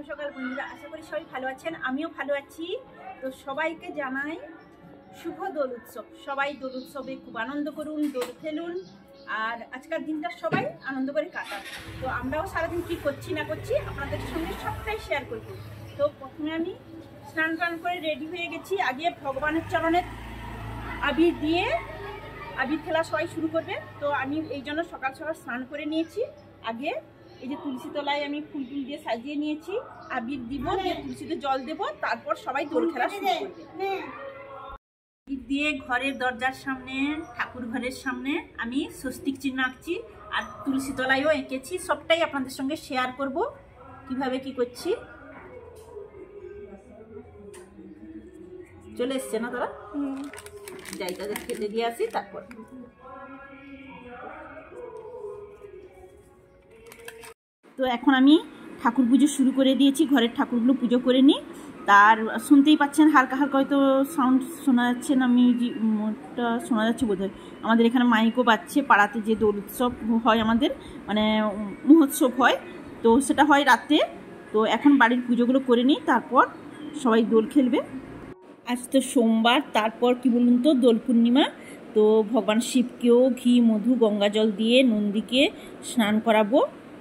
সকাল বন্ধুরা, আশা করি সবাই ভালো আছেন। আমিও ভালো আছি। তো সবাইকে জানাই শুভ দোল উৎসব। সবাই দোল উৎসবে খুব আনন্দ করুন, দোল খেলুন, আর আজকের দিনটা সবাই আনন্দ করে কাটান। তো আমরাও সারাদিন কী করছি না করছি আপনাদের সঙ্গে সবটাই শেয়ার করব। তো প্রথমে আমি স্নান টান করে রেডি হয়ে গেছি। আগে ভগবানের চরণে আবির দিয়ে আবির খেলা সবাই শুরু করবে। তো আমি এই জন্য সকাল সকাল স্নান করে নিয়েছি। আগে এই যে তুলসী তলায় আমি ফুল টুল দিয়ে সাজিয়ে নিয়েছি, আবির দিব, দিয়ে তুলসীতে জল দেব, তারপর সবাই দোল খেলা শুরু করবে। আবির দিয়ে ঘরের দরজার সামনে, ঠাকুর ঘরের সামনে আমি স্বস্তিক চিহ্ন আঁকছি, আর তুলসী তলায়ও এঁকেছি। সবটাই আপনাদের সঙ্গে শেয়ার করব কিভাবে কি করছি। চলে এসছে না তারা? যাই, তাদের খেতে দিয়ে আসি তারপর। তো এখন আমি ঠাকুর পুজো শুরু করে দিয়েছি। ঘরের ঠাকুরগুলো পুজো করে নিই। তার শুনতেই পাচ্ছেন হালকা হালকা হয়তো সাউন্ড শোনা যাচ্ছে না, মিউজিকটা শোনা যাচ্ছে বোধহয়। আমাদের এখানে মাইকও বাজছে। পাড়াতে যে দোল উৎসব হয় আমাদের, মানে মহোৎসব হয়, তো সেটা হয় রাতে। তো এখন বাড়ির পুজোগুলো করে নিই, তারপর সবাই দোল খেলবে। আজ তো সোমবার, তারপর কি বলুন তো দোল পূর্ণিমা। তো ভগবান শিবকেও ঘি, মধু, গঙ্গা জল দিয়ে নন্দীকে স্নান করাবো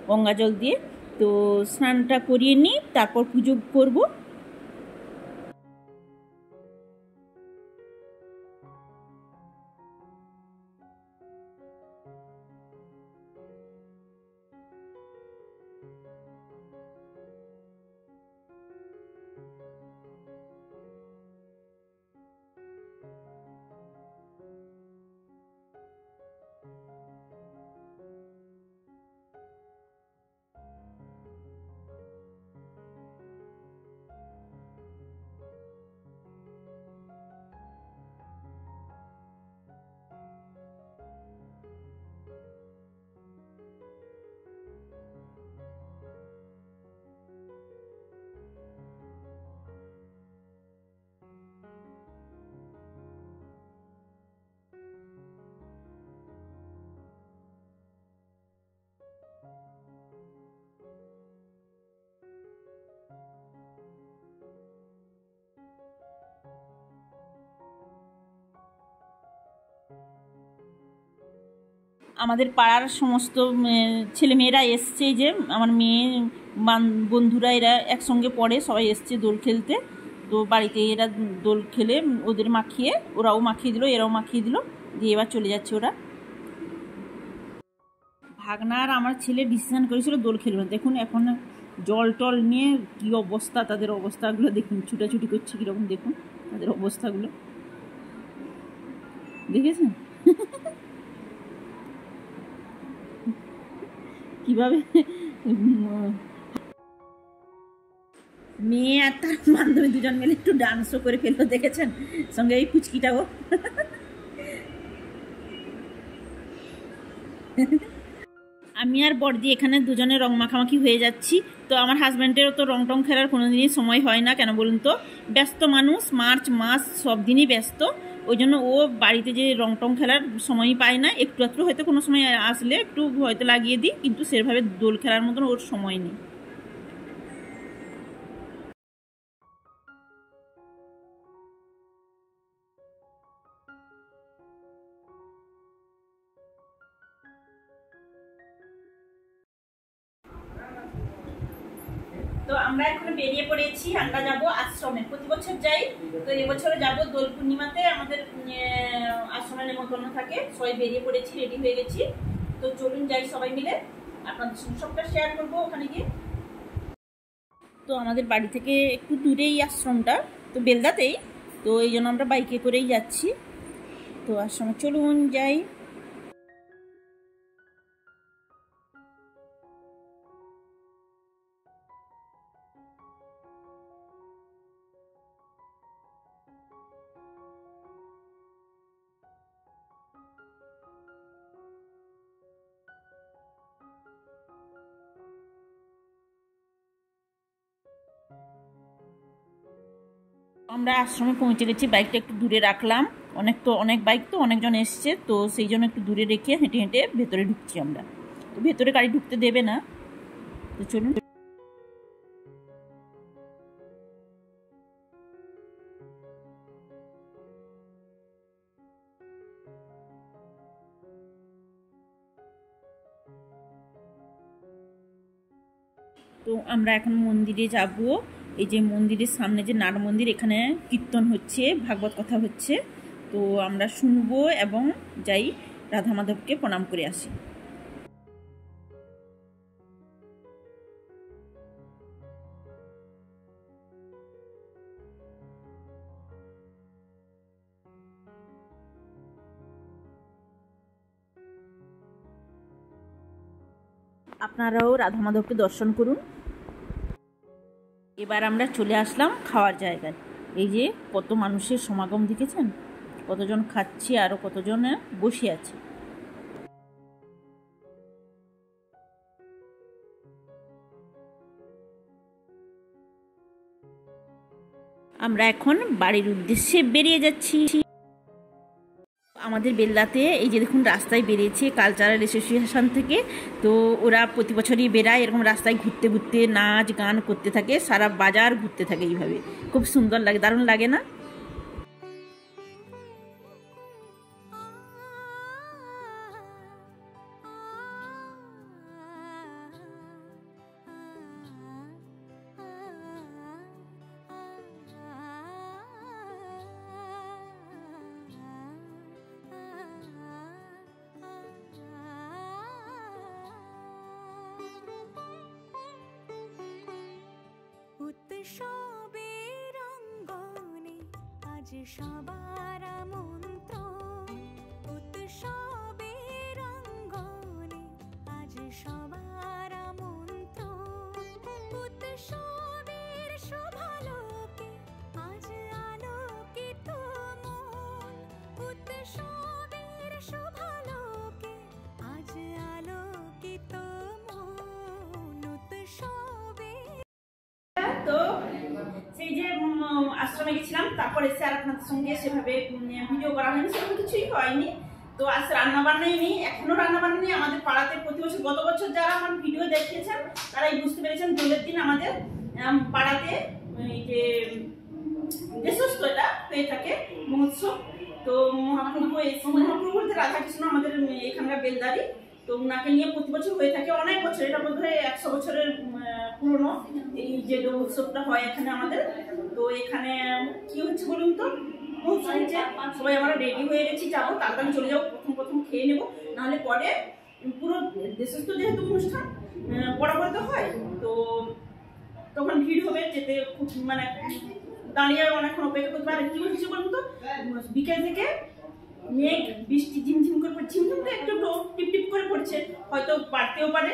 গঙ্গা জল দিয়ে। তো স্নানটা করিয়ে নিই, তারপর পুজো করব। আমাদের পাড়ার সমস্ত ছেলেমেয়েরা এসছে, যে আমার মেয়ে বন্ধুরা, এরা একসঙ্গে পড়ে, সবাই এসছে দোল খেলতে। তো বাড়িতে এরা দোল খেলে ওদের মাখিয়ে, ওরাও মাখিয়ে দিল, এরাও মাখিয়ে দিল, দিয়ে এবার চলে যাচ্ছে ওরা। ভাগনার আমার ছেলে ডিসিশন করেছিল দোল খেলবে। দেখুন এখন জল টল নিয়ে কী অবস্থা, তাদের অবস্থাগুলো দেখুন, ছুটাছুটি করছে কীরকম, দেখুন তাদের অবস্থাগুলো দেখেছেন কিভাবে মেয়ে আর তার বান্ধবী দুজন মিলে একটু ডান্সও করে ফেললো, দেখেছেন, সঙ্গে এই পুচকিটাও। আমি আর বড়দি এখানে দুজনে রং মাখামাখি হয়ে যাচ্ছি। তো আমার হাজব্যান্ডেরও তো রং টং খেলার কোনো দিনই সময় হয় না, কেন বলুন তো, ব্যস্ত মানুষ, মার্চ মাস সব দিনই ব্যস্ত। ওই জন্য ও বাড়িতে যে রং টং খেলার সময়ই পায় না। একটু একটু হয়তো কোনো সময় আসলে একটু হয়তো লাগিয়ে দিই, কিন্তু সেভাবে দোল খেলার মতন ওর সময় নেই। তো আমরা এখন বেরিয়ে পড়েছি, আমরা যাব আশ্রমে। প্রতি বছর যাই, তো এবছরে যাব দোল পূর্ণিমাতে। আমাদের আশ্রমে নেমন্তন্ন থাকে। সবাই বেরিয়ে পড়েছি, রেডি হয়ে গেছি। তো চলুন যাই সবাই মিলে, আপনাদের সঙ্গে সবটা শেয়ার করবো ওখানে গিয়ে। তো আমাদের বাড়ি থেকে একটু দূরেই আশ্রমটা, তো বেলদাতেই। তো এই জন্য আমরা বাইকে করেই যাচ্ছি। তো আশ্রমে চলুন যাই। আমরা আশ্রমে পৌঁছে গেছি। বাইকটা একটু দূরে রাখলাম, অনেক বাইক, তো অনেকজন এসছে, তো সেই জন্য একটু দূরে রেখে হেঁটে হেঁটে ভেতরে ঢুকছি আমরা। তো ভেতরে গাড়ি ঢুকতে দেবে না, তো চলুন। তো আমরা এখন মন্দিরে যাব। এই যে মন্দিরের সামনে যে নাট মন্দির, এখানে কীর্তন হচ্ছে, ভাগবত কথা হচ্ছে। তো আমরা শুনবো এবং যাই রাধা মাধবকে প্রণাম করে আসি। আপনারাও রাধা মাধবকে দর্শন করুন। এবার আমরা চলে আসলাম খাওয়ার জায়গায়। এই যে কত মানুষের সমাগম দেখেছেন, কতজন খাচ্ছে আরও কতজন বসে আছে। আমরা এখন বাড়ির উদ্দেশ্যে বেরিয়ে যাচ্ছি। আমাদের বেল্লাতে এই যে দেখুন রাস্তায় বেরিয়েছে কালচারাল অ্যাসোসিয়েশন থেকে। তো ওরা প্রতি বছরই বেরায়, এরকম রাস্তায় ঘুরতে ঘুরতে নাচ গান করতে থাকে, সারা বাজার ঘুরতে থাকে এইভাবে। খুব সুন্দর লাগে, দারুণ লাগে না? উৎসবের অঙ্গনে আজ সবার আমন্ত্রণ, উৎসবের অঙ্গনে আজ সবার আমন্ত্রণ, উৎসবের শোভালোকে আজ আলোকিত মন, উৎসবের শোভালোকে আজ আলোকিত মন, উৎসবে। তো সেই যে আশ্রমে গেছিলাম, তারপর এসে আর আপনাদের সঙ্গে সেভাবে ভিডিও করা হয়নি, সেরকম কিছুই হয়নি। তো আজ রান্না বান্নাই নেই, এখনো রান্না বান্না নেই। আমাদের পাড়াতে প্রতি বছর, গত বছর যারা আমার ভিডিও দেখিয়েছেন তারাই বুঝতে পেরেছেন, দোলের দিন আমাদের পাড়াতে এই যে দেশস্থটা হয়ে থাকে মহোৎসব। তো মহাপ্রভু বলতে রাধাকৃষ্ণ আমাদের এখানকার বেলদারি, তো ওনাকে নিয়ে প্রতি বছর হয়ে থাকে, অনেক বছর, এটা বোধ হয় 100 বছরের পুরনো এই যে উৎসবটা হয় এখানে আমাদের। তো এখানে কি হচ্ছে বলুন তো, সবাই আমরা রেডি হয়ে গেছি, যাবো, তাড়াতাড়ি চলে যাবো, প্রথম খেয়ে নেবো, নাহলে পরে পুরো দেশস্থ যেহেতু অনুষ্ঠান বরাবর তো হয়, তো তখন ভিড় হবে, যেতে খুব মানে দাঁড়িয়ে অনেকক্ষণ অপেক্ষা করতে পারে। কি হচ্ছে বলুন তো, বিকেল থেকে মেঘ বৃষ্টি ঝিমঝিম করে পড়ছে, ঝিমঝিম তো একটু টিপ টিপ করে পড়ছে, হয়তো বাড়তেও পারে।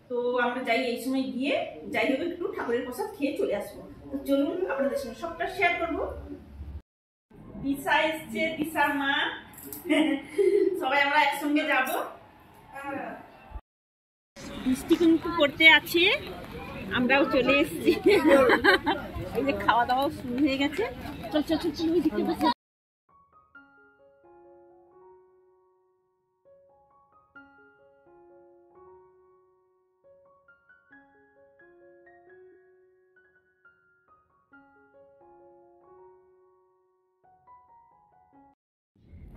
তো আমরা যাই, এই সময় গিয়ে যাই হোক একটু ঠাকুরের প্রসাদ খেয়ে চলে আসবো। তো চলুন আপনাদের সঙ্গে সবটা শেয়ার করবো। দিশা এসছে, দিশা মা, সবাই আমরা একসঙ্গে যাব। বৃষ্টি কিন্তু পড়তে আছে, আমরাও চলে এসেছি। এই যে খাওয়া দাওয়া শুরু হয়ে গেছে, চল চল চল চল, ওই দিকে বসে।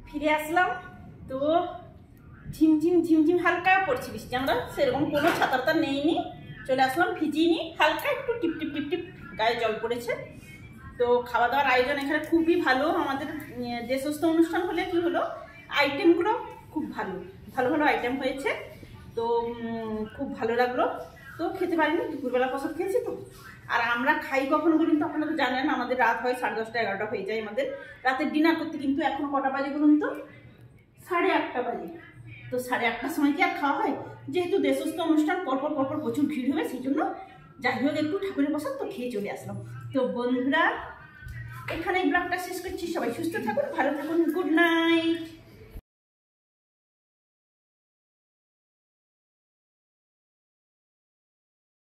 ফিরে আসলাম, তো ঝিমঝিম ঝিমঝিম হালকা পড়ছে বৃষ্টি, আমরা সেরকম কোনো ছাতা নেইনি, চলে আসলাম, ভিজিনি, হালকা একটু টিপ টিপ টিপ টিপ গায়ে জল পড়েছে। তো খাওয়া দাওয়ার আয়োজন এখানে খুবই ভালো। আমাদের দেশস্থ অনুষ্ঠান হলে কি হলো, আইটেমগুলো খুব ভালো ভালো ভালো আইটেম হয়েছে, তো খুব ভালো লাগলো। তো খেতে পারিনি, দুপুরবেলা প্রসাদ খেয়েছি তো। আর আমরা খাই কখন বলুন তো, আপনারা তো জানেন আমাদের রাত হয় 10:30 11টা হয়ে যায় আমাদের রাতের ডিনার করতে। কিন্তু এখন কটা বাজে বলুন তো, 8:30 বাজে। তো 8:30টার সময় কি আর খাওয়া হয়? যেহেতু দেশস্থ অনুষ্ঠান, পরপর পরপর প্রচুর ভিড় হবে, সেই জন্য যাই হোক একটু ঠাকুরের প্রসাদ তো খেয়ে চলে আসলাম। তো বন্ধুরা, এখানে ব্লগটা শেষ করছি। সবাই সুস্থ থাকুন, ভালো থাকুন, গুড নাইট।